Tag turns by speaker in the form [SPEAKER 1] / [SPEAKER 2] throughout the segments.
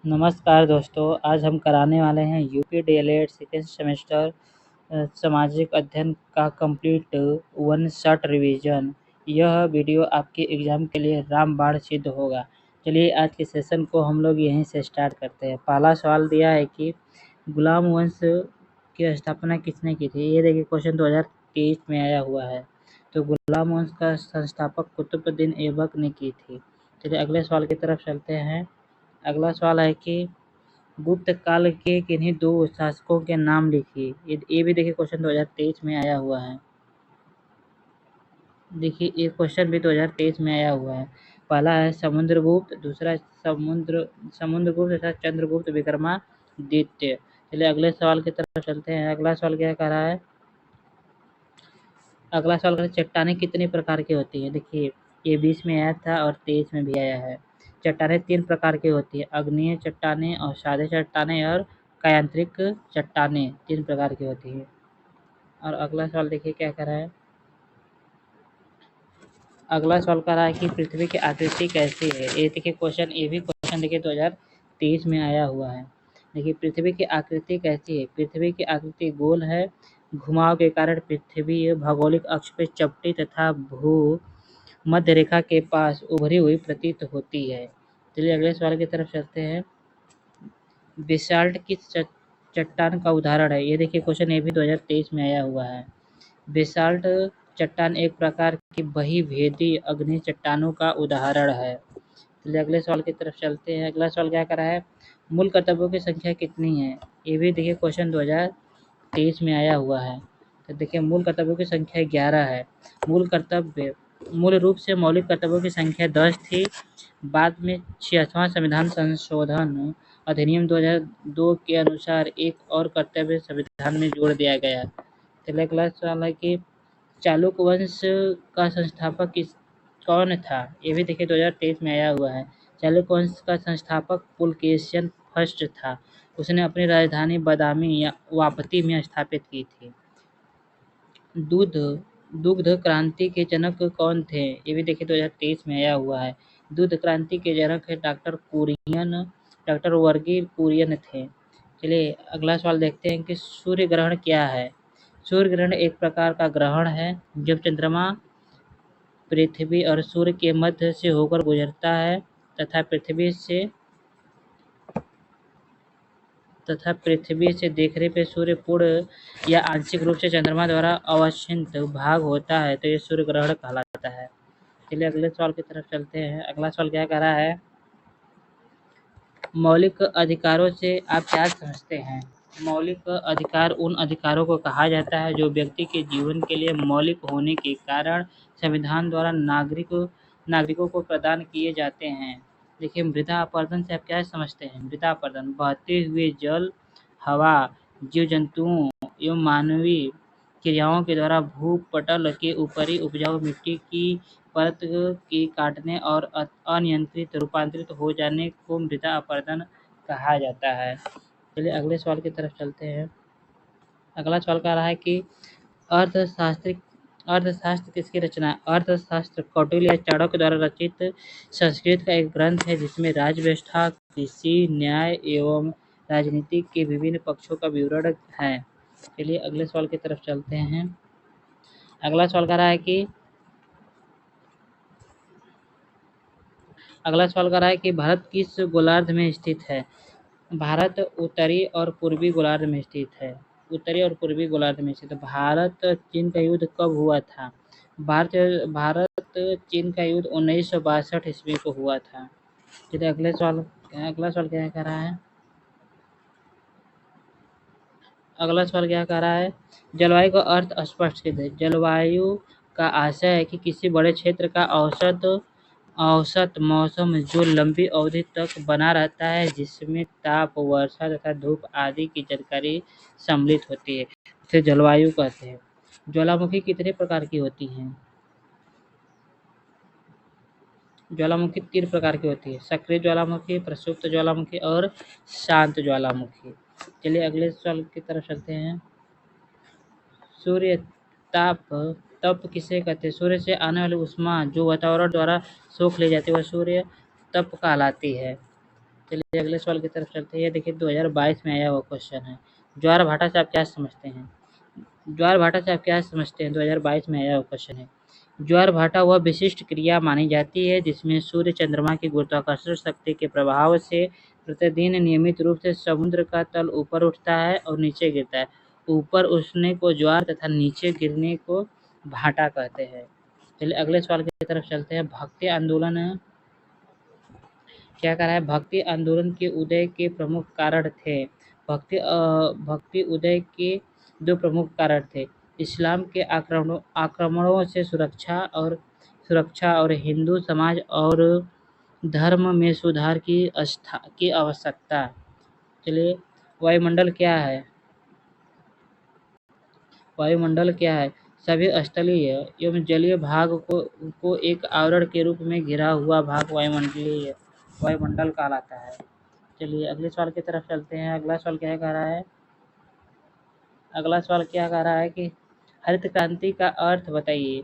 [SPEAKER 1] नमस्कार दोस्तों, आज हम कराने वाले हैं यूपी डीएलएड सेकेंड सेमेस्टर सामाजिक अध्ययन का कंप्लीट वन शॉट रिवीजन। यह वीडियो आपके एग्ज़ाम के लिए रामबाण सिद्ध होगा। चलिए आज के सेशन को हम लोग यहीं से स्टार्ट करते हैं। पहला सवाल दिया है कि गुलाम वंश की स्थापना किसने की थी। ये देखिए क्वेश्चन 2023 में आया हुआ है। तो गुलाम वंश का संस्थापक कुतुबुद्दीन ऐबक ने की थी। चलिए अगले सवाल की तरफ चलते हैं। अगला सवाल है कि गुप्त काल के किन्हीं दो शासकों के नाम लिखिए। ये भी देखिए क्वेश्चन 2023 में आया हुआ है। देखिए ये क्वेश्चन भी 2023 में आया हुआ है। पहला है समुद्रगुप्त, दूसरा समुद्रगुप्त तथा चंद्रगुप्त विक्रमादित्य। चलिए अगले सवाल की तरफ चलते हैं। अगला सवाल क्या कह रहा है। अगला सवाल कह रहा है चट्टानें कितने प्रकार की होती है। देखिए ये 20 में आया था और 23 में भी आया है। चट्टानें 3 प्रकार की होती है, अग्नीय चट्टानें और सादे चट्टानें और कायांतरिक चट्टानें 3 प्रकार की होती है। और अगला सवाल देखिए क्या कह रहा है। अगला सवाल कह रहा है कि पृथ्वी की आकृति कैसी है। ये देखिए क्वेश्चन, ये भी क्वेश्चन देखिए 2023 में आया हुआ है। देखिए पृथ्वी की आकृति कैसी है। पृथ्वी की आकृति गोल है। घुमाव के कारण पृथ्वी भौगोलिक अक्ष पे चपटी तथा भू मध्य रेखा के पास उभरी हुई प्रतीत होती है। चलिए अगले सवाल की तरफ चलते हैं। बेसाल्ट किस चट्टान का उदाहरण है। ये देखिए क्वेश्चन ये भी 2023 में आया हुआ है। बेसाल्ट चट्टान एक प्रकार की बहिर्वेदी अग्नि चट्टानों का उदाहरण है। चलिए अगले सवाल की तरफ चलते हैं। अगला सवाल क्या कर रहा है, मूल कर्तव्यों की संख्या कितनी है। ये भी देखिए क्वेश्चन 2023 में आया हुआ है। तो देखिए मूल कर्तव्यों की संख्या 11 है। मूल रूप से मौलिक कर्तव्यों की संख्या 10 थी। बाद में 66वां संविधान संशोधन अधिनियम 2002 के अनुसार एक और कर्तव्य संविधान में जोड़ दिया गया। चलिए अगला सवाल है कि चालुक्य वंश का संस्थापक कौन था। ये भी देखिए 2023 में आया हुआ है। चालुक्य वंश का संस्थापक पुलकेशिन फर्स्ट था। उसने अपनी राजधानी बादामी या वापती में स्थापित की थी। दुग्ध क्रांति के जनक कौन थे। ये भी देखिए 2023 में आया हुआ है। दुग्ध क्रांति के जनक है डॉक्टर वर्गीज कुरियन थे। चलिए अगला सवाल देखते हैं कि सूर्य ग्रहण क्या है। सूर्य ग्रहण एक प्रकार का ग्रहण है जब चंद्रमा पृथ्वी और सूर्य के मध्य से होकर गुजरता है तथा पृथ्वी से देखने पे सूर्य पूर्ण या आंशिक रूप से चंद्रमा द्वारा अवच्छिन्न भाग होता है, तो ये सूर्य ग्रहण कहलाता है। चलिए अगले सवाल की तरफ चलते हैं। अगला सवाल क्या कह रहा है, मौलिक अधिकारों से आप क्या समझते हैं। मौलिक अधिकार उन अधिकारों को कहा जाता है जो व्यक्ति के जीवन के लिए मौलिक होने के कारण संविधान द्वारा नागरिकों को प्रदान किए जाते हैं। देखिए मृदा अपरदन से आप क्या समझते हैं। मृदा अपरदन बहते हुए जल, हवा, जीव जंतुओं एवं मानवीय क्रियाओं के द्वारा भूपटल के ऊपरी उपजाऊ मिट्टी की परत के काटने और अनियंत्रित रूपांतरित हो जाने को मृदा अपरदन कहा जाता है। चलिए अगले सवाल की तरफ चलते हैं। अगला सवाल कह रहा है कि अर्थशास्त्र किसकी रचना है। अर्थशास्त्र कौटिल्य या चाणक्य द्वारा रचित संस्कृत का एक ग्रंथ है जिसमें राज्य व्यवस्था, कृषि, न्याय एवं राजनीति के विभिन्न पक्षों का विवरण है। चलिए अगले सवाल की तरफ चलते हैं। अगला सवाल कह रहा है कि भारत किस गोलार्ध में स्थित है। भारत उत्तरी और पूर्वी गोलार्ध में स्थित है। उत्तरी और पूर्वी गोलार्ध में स्थित है। भारत चीन का युद्ध कब हुआ था। भारत चीन का युद्ध 1962 ईस्वी को हुआ था। चलिए अगला सवाल क्या कह रहा है। अगला सवाल क्या कह रहा है, जलवायु का अर्थ स्पष्ट कीजिए। जलवायु का आशय है कि किसी बड़े क्षेत्र का औसत मौसम जो लंबी अवधि तक बना रहता है, जिसमें ताप, वर्षा तथा धूप आदि की जानकारी सम्मिलित होती है, इसे जलवायु कहते हैं। ज्वालामुखी कितने प्रकार की होती हैं। ज्वालामुखी 3 प्रकार की होती है, सक्रिय ज्वालामुखी, प्रसुप्त ज्वालामुखी और शांत ज्वालामुखी। चलिए अगले सवाल की तरफ चलते हैं। सूर्य तप किसे कहते हैं। सूर्य से आने वाली ऊष्मा जो वातावरण द्वारा सोख ले जाती है वह सूर्य तप कहलाती है। चलिए अगले सवाल की तरफ चलते हैं। ये देखिए 2022 में आया हुआ क्वेश्चन है। ज्वार भाटा से आप क्या समझते हैं? ज्वार भाटा से आप क्या समझते हैं? 2022 में आया हुआ क्वेश्चन है। ज्वार भाटा वह विशिष्ट क्रिया मानी जाती है जिसमें सूर्य चंद्रमा की गुरुत्वाकर्षण शक्ति के प्रभाव से प्रतिदिन नियमित रूप से समुद्र का तल ऊपर उठता है और नीचे गिरता है। ऊपर उठने को ज्वार तथा नीचे गिरने को भाटा कहते हैं। चलिए अगले सवाल की तरफ चलते हैं। भक्ति आंदोलन क्या कह रहा है? भक्ति आंदोलन के उदय के प्रमुख कारण थे। भक्ति उदय के दो प्रमुख कारण थे। इस्लाम के आक्रमणों से सुरक्षा और हिंदू समाज और धर्म में सुधार की आवश्यकता। चलिए वायुमंडल क्या है? वायुमंडल क्या है? सभी स्थलीय एवं जलीय भाग को एक आवरण के रूप में घिरा हुआ भाग वायुमंडल कहलाता है। चलिए अगले सवाल की तरफ चलते हैं। अगला सवाल क्या कह रहा है? अगला सवाल क्या कह रहा है कि हरित क्रांति का अर्थ बताइए,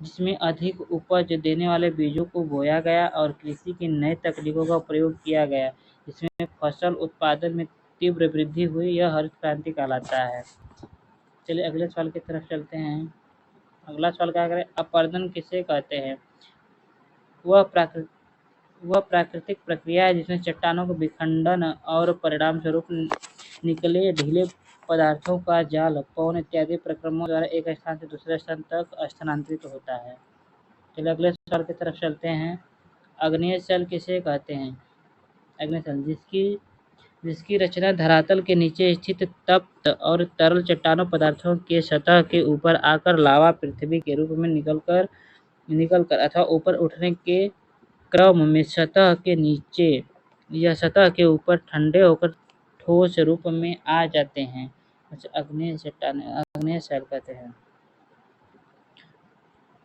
[SPEAKER 1] जिसमें अधिक उपज देने वाले बीजों को बोया गया और कृषि की नई तकनीकों का प्रयोग किया गया, जिसमें फसल उत्पादन में तीव्र वृद्धि हुई, यह हरित क्रांति कहलाता है। चलिए अगले सवाल की तरफ चलते हैं। अगला सवाल क्या करें? अपरदन किसे कहते हैं? वह प्राकृतिक प्रक्रिया है जिसमें चट्टानों का विखंडन और परिणाम स्वरूप निकले ढीले पदार्थों का जाल पवन इत्यादि प्रक्रमों द्वारा एक स्थान से दूसरे स्थान तक स्थानांतरित होता है। चलिए अगले सवाल की तरफ चलते हैं। आग्नेय शेल किसे कहते हैं? आग्नेय शेल जिसकी रचना धरातल के नीचे स्थित तप्त और तरल चट्टानों पदार्थों के सतह के ऊपर आकर लावा पृथ्वी के रूप में निकलकर अथवा ऊपर उठने के क्रम में सतह के नीचे या सतह के ऊपर ठंडे होकर ठोस रूप में आ जाते हैं। आग्नेय शेल कहते हैं।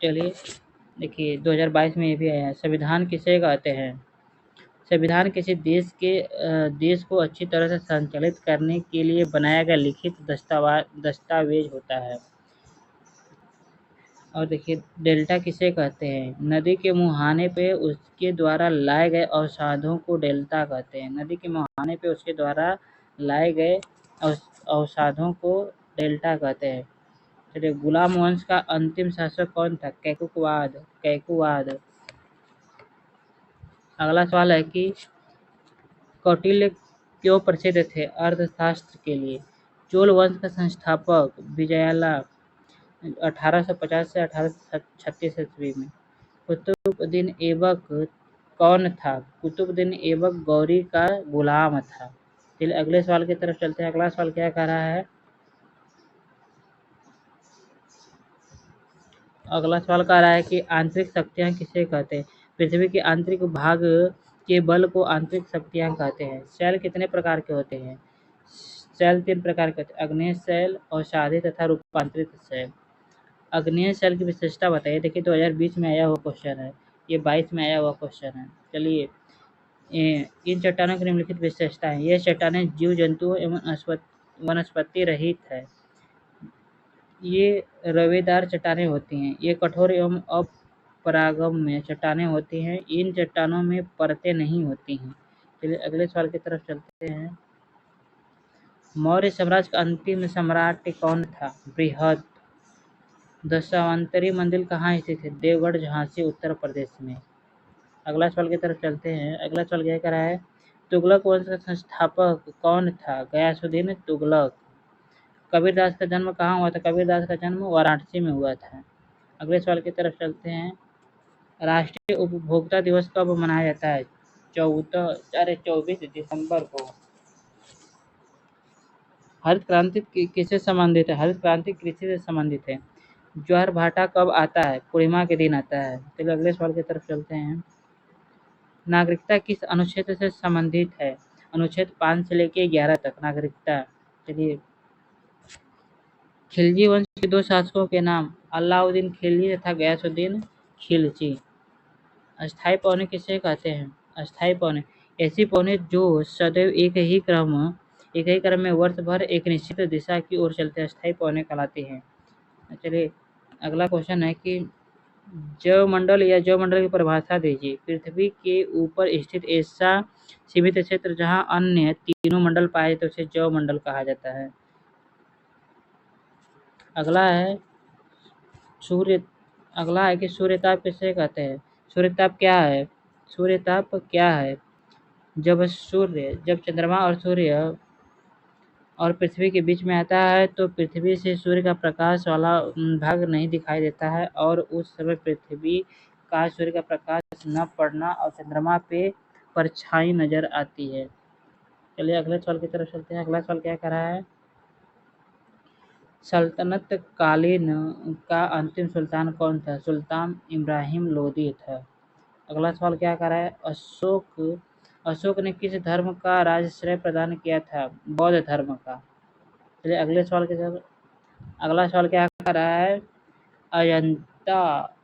[SPEAKER 1] चलिए देखिए 2022 में ये भी आया है। संविधान किसे कहते हैं? संविधान किसी देश को अच्छी तरह से संचालित करने के लिए बनाया गया लिखित दस्तावेज होता है। और देखिए डेल्टा किसे कहते हैं? नदी के मुहाने पे उसके द्वारा लाए गए अवसादों को डेल्टा कहते हैं। नदी के मुहाने पे उसके द्वारा लाए गए अवसादों को डेल्टा कहते हैं। चलिए गुलाम वंश का अंतिम शासक कौन था? कैकुवाद। अगला सवाल है कि कौटिल्य क्यों प्रसिद्ध थे अर्थशास्त्र के लिए? चोल वंश का संस्थापक विजयाला 1850 से 1836 ईस्वी में। कुतुबुद्दीन ऐबक कौन था? कुतुबुद्दीन ऐबक गौरी का गुलाम था। चलिए अगले सवाल की तरफ चलते हैं। अगला सवाल क्या कह रहा है? अगला सवाल कह रहा है कि आंतरिक शक्तियाँ किसे कहते हैं? पृथ्वी के आंतरिक भाग के बल को आंतरिक शक्तियाँ कहते हैं। शैल कितने प्रकार के होते हैं? शैल 3 प्रकार के होते हैं। आग्नेय शैल, अवसादी तथा रूपांतरित शैल। आग्नेय शैल की विशेषता बताइए। देखिए 2020 में आया हुआ क्वेश्चन है, ये 22 में आया हुआ क्वेश्चन है। चलिए इन चट्टानों की निम्नलिखित विशेषता है। ये चट्टानें जीव जंतुओं एवं वनस्पति रहित है। ये रवेदार चट्टानें होती हैं। ये कठोर एवं अपरागम्य चट्टानें होती हैं। इन चट्टानों में परतें नहीं होती हैं। चलिए अगले सवाल की तरफ चलते हैं। मौर्य साम्राज्य का अंतिम सम्राट कौन था? बृहद। दशावंतरी मंदिर कहाँ स्थित है? देवगढ़, झांसी, उत्तर प्रदेश में। अगला सवाल की तरफ चलते हैं। अगला सवाल क्या कह रहा है? तुगलक वंश का संस्थापक कौन था? गयासुद्दीन तुगलक। कबीरदास का जन्म कहाँ हुआ था? कबीरदास का जन्म वाराणसी में हुआ था। अगले सवाल की तरफ चलते हैं। राष्ट्रीय उपभोक्ता दिवस कब मनाया जाता है? 24 दिसंबर को। हरित क्रांति किससे संबंधित है? हरित क्रांति कृषि से संबंधित है। ज्वार भाटा कब आता है? पूर्णिमा के दिन आता है। चलिए अगले सवाल की तरफ चलते हैं। नागरिकता किस अनुच्छेद से संबंधित है? अनुच्छेद 5 से लेके 11 तक नागरिकता। चलिए खिलजी वंश के 2 शासकों के नाम? अलाउद्दीन खिलजी तथा गयासुद्दीन खिलजी। अस्थायी पौने किसे कहते हैं? अस्थायी पौने ऐसी पौने जो सदैव एक ही क्रम में वर्ष भर एक निश्चित दिशा की ओर चलते हैं, अस्थायी पौने कहलाती हैं। चलिए अगला क्वेश्चन है कि जैवमंडल की परिभाषा दीजिए। पृथ्वी के ऊपर स्थित ऐसा सीमित क्षेत्र जहाँ अन्य तीनों मंडल पाए तो उसे जैव मंडल कहा जाता है। अगला है सूर्य अगला है कि सूर्यताप किसे कहते हैं। सूर्यताप क्या है? सूर्यताप क्या है? जब चंद्रमा और सूर्य और पृथ्वी के बीच में आता है तो पृथ्वी से सूर्य का प्रकाश वाला भाग नहीं दिखाई देता है और उस समय पृथ्वी का सूर्य का प्रकाश न पड़ना और चंद्रमा पे परछाई नजर आती है। चलिए अगले सवाल की तरफ चलते हैं। अगला सवाल क्या कह रहा है? सल्तनत कालीन का अंतिम सुल्तान कौन था? सुल्तान इब्राहिम लोदी था। अगला सवाल क्या कर रहा है? अशोक ने किस धर्म का राजश्रय प्रदान किया था? बौद्ध धर्म का। चलिए अगले सवाल की तरफ। अगला सवाल क्या कर रहा है? अजंता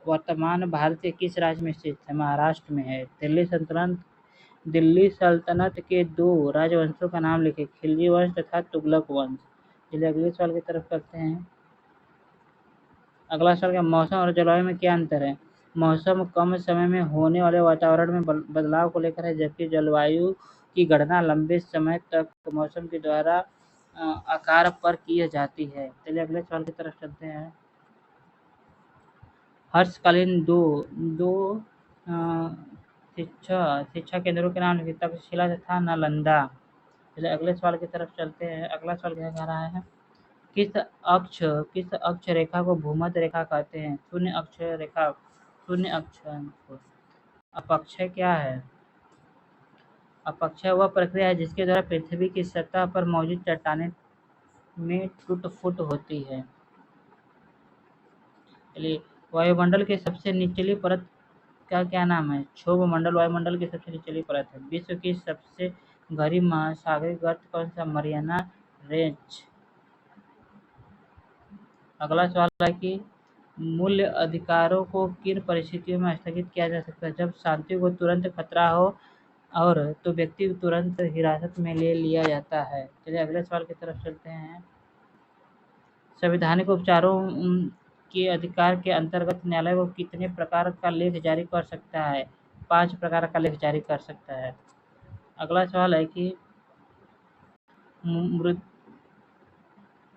[SPEAKER 1] वर्तमान भारत के किस राज्य में स्थित है? महाराष्ट्र में है। दिल्ली सल्तनत के दो राजवंशों का नाम लिखे। खिलजी वंश तथा तुगलक वंश। चलिए अगले सवाल की तरफ करते हैं। अगला सवाल क्या? मौसम और जलवायु में क्या अंतर है? मौसम कम समय में होने वाले वातावरण में बदलाव को लेकर है, जबकि जलवायु की गणना लंबे समय तक मौसम के द्वारा आकार पर की जाती है। चलिए अगले सवाल की तरफ चलते हैं। हर्षकालीन दो शिक्षा केंद्रों के नाम लिखिए। तक्षशिला तथा नालंदा। चलिए अगले सवाल की तरफ चलते हैं। अगला सवाल क्या कह रहा है? किस अक्ष रेखा को भूमध्य रेखा कहते हैं? शून्य अक्ष को। अपक्षय क्या है? अपक्षय वह प्रक्रिया है जिसके द्वारा पृथ्वी की सतह पर मौजूद चट्टानें में टूट-फूट होती है। चलिए वायुमंडल के सबसे निचली परत का क्या नाम है? क्षोभ मंडल वायुमंडल की सबसे निचली परत है। विश्व की सबसे गहरी महासागरीय गर्त कौन सा? Mariana trench. अगला सवाल है कि मूल्य अधिकारों को किन परिस्थितियों में स्थगित किया जा सकता है? जब शांति को तुरंत खतरा हो और तो व्यक्ति को तुरंत हिरासत में ले लिया जाता है। चलिए अगले सवाल की तरफ चलते हैं। संवैधानिक उपचारों के अधिकार के अंतर्गत न्यायालय को कितने प्रकार का लेख जारी कर सकता है? 5 प्रकार का लेख जारी कर सकता है। अगला सवाल है कि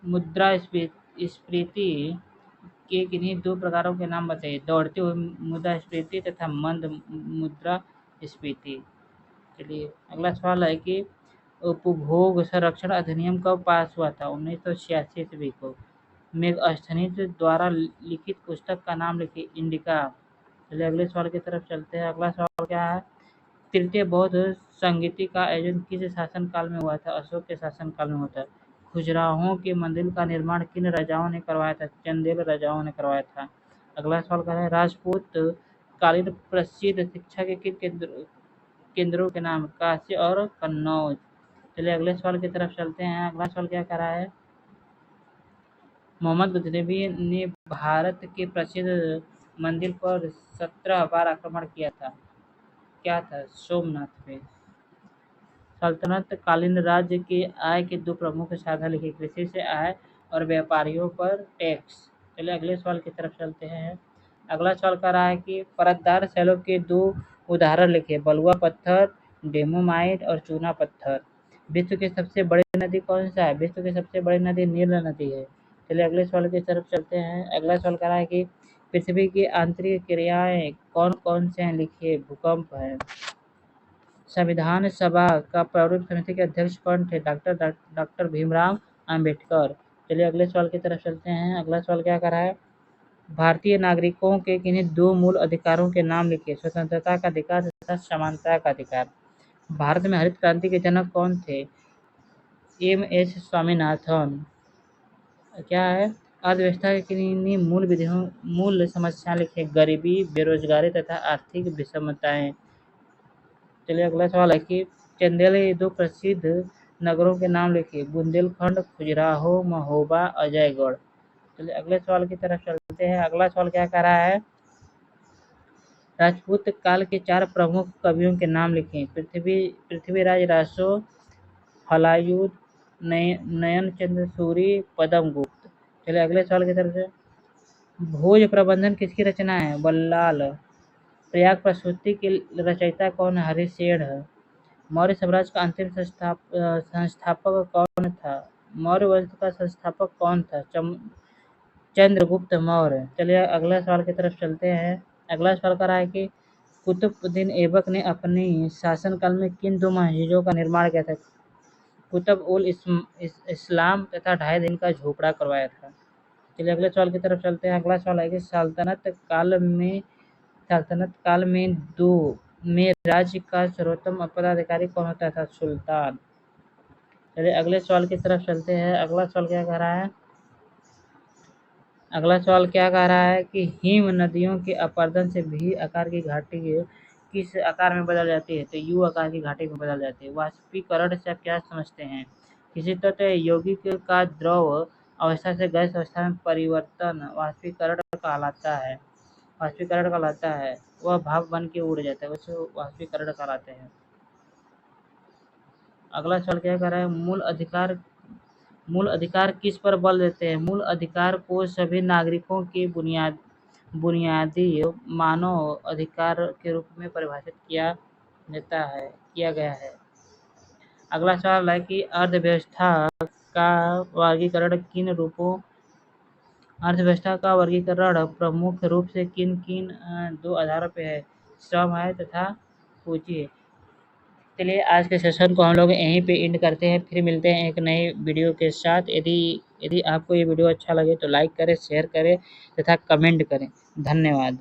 [SPEAKER 1] मुद्रास्फीति के किन्हीं दो प्रकारों के नाम बताइए। दौड़ती हुई मुद्रास्फीति तथा मंद मुद्रास्फीति। चलिए अगला सवाल है कि उपभोग संरक्षण अधिनियम कब पास हुआ था? 1986 ईस्वी को। मेगास्थनीज द्वारा लिखित पुस्तक का नाम लिखिए। इंडिका। चलिए अगले सवाल की तरफ चलते हैं। अगला सवाल क्या है? तृतीय बौद्ध संगीति का आयोजन किस शासनकाल में हुआ था? अशोक के शासनकाल में हुआ था। खजुराहो के मंदिर का निर्माण किन राजाओं ने करवाया था? चंदेल राजाओं ने करवाया था। अगला सवाल क्या है? राजपूत कालीन प्रसिद्ध शिक्षा के किन केंद्रों के नाम? काशी और कन्नौज। चलिए अगले सवाल की तरफ चलते हैं। अगला सवाल क्या कर रहा है? मोहम्मद गजनवी ने भारत के प्रसिद्ध मंदिर पर 17 बार आक्रमण किया था। क्या था? सोमनाथ पे। सल्तनत कालीन राज्य की आय के दो प्रमुख साधन लिखे। कृषि से आय और व्यापारियों पर टैक्स। चलिए अगले सवाल की तरफ चलते हैं। अगला सवाल कर रहा है कि परतदार शैलों के दो उदाहरण लिखे। बलुआ पत्थर, डेमोमाइट और चूना पत्थर। विश्व की सबसे बड़ी नदी कौन सा है? विश्व की सबसे बड़ी नदी नील नदी है। चलिए अगले सवाल की तरफ चलते हैं। अगला सवाल कर रहा है कि पृथ्वी की आंतरिक क्रियाएं कौन कौन से हैं? लिखिए। भूकंप है। संविधान सभा का प्रारूप समिति के अध्यक्ष कौन थे? डॉक्टर भीमराव अंबेडकर। चलिए अगले सवाल की तरफ चलते हैं। अगला सवाल क्या कर रहा है? भारतीय नागरिकों के किन्हीं दो मूल अधिकारों के नाम लिखिए। स्वतंत्रता का अधिकार तथा समानता का अधिकार। भारत में हरित क्रांति के जनक कौन थे? एम.एस. स्वामीनाथन। क्या है? अर्थव्यवस्था की किन्हीं मूल समस्याएं लिखिए। गरीबी, बेरोजगारी तथा आर्थिक विषमताएं। चलिए अगला सवाल है कि चंदेल के दो प्रसिद्ध नगरों के नाम लिखिए। बुंदेलखंड, खजुराहो, महोबा, अजयगढ़। चलिए अगले सवाल की तरफ चलते हैं। अगला सवाल क्या कह रहा है? राजपूत काल के 4 प्रमुख कवियों के नाम लिखें। पृथ्वीराज रासो, हलायुध, नयनचंद्र सूरी, पद्मगुप्त। चलिए अगले सवाल की तरफ से। भोज प्रबंधन किसकी रचना है? बल्लाल। प्रयाग प्रसूति के रचयिता कौन है? हरिशेठ। मौर्य साम्राज्य का अंतिम संस्थापक कौन था? मौर्य वंश का संस्थापक कौन था? चंद्रगुप्त मौर्य। चलिए अगला सवाल की तरफ चलते हैं। अगला सवाल कर रहा है कि कुतुबुद्दीन ऐबक ने अपनी शासनकाल में किन 2 मस्जिदों का निर्माण किया था? कुतुब उल इस्लाम तथा 2.5 दिन का झोपड़ा करवाया था। चलिए अगले सवाल की तरफ चलते हैं। अगला सवाल है कि सल्तनत काल में राज्य का सर्वोत्तम पदाधिकारी कौन होता था? सुल्तान। चलिए अगले सवाल की तरफ चलते हैं। अगला सवाल क्या कह रहा है? अगला सवाल क्या कह रहा है कि हिम नदियों के अपरदन से भी आकार की घाटी किस आकार में बदल जाती है? तो यू आकार की घाटी में बदल जाती है। वाष्पीकरण से आप क्या समझते हैं? किसी तत्व यौगिक का द्रव अवस्था से गैस अवस्था में परिवर्तन वाष्पीकरण कहलाता है। वह भाप बन के उड़ जाता है, उसे वाष्पीकरण कहलाते हैं। अगला सवाल क्या कर रहा है? मूल अधिकार किस पर बल देते हैं? मूल अधिकार को सभी नागरिकों के बुनियादी मानव अधिकार के रूप में परिभाषित किया गया है। अगला सवाल है कि अर्थव्यवस्था का वर्गीकरण प्रमुख रूप से किन 2 आधारों पे है? श्रम है तथा पूंजी है। चलिए आज के सेशन को हम लोग यहीं पे एंड करते हैं। फिर मिलते हैं एक नए वीडियो के साथ। यदि आपको ये वीडियो अच्छा लगे तो लाइक करें, शेयर करें तथा कमेंट करें। धन्यवाद।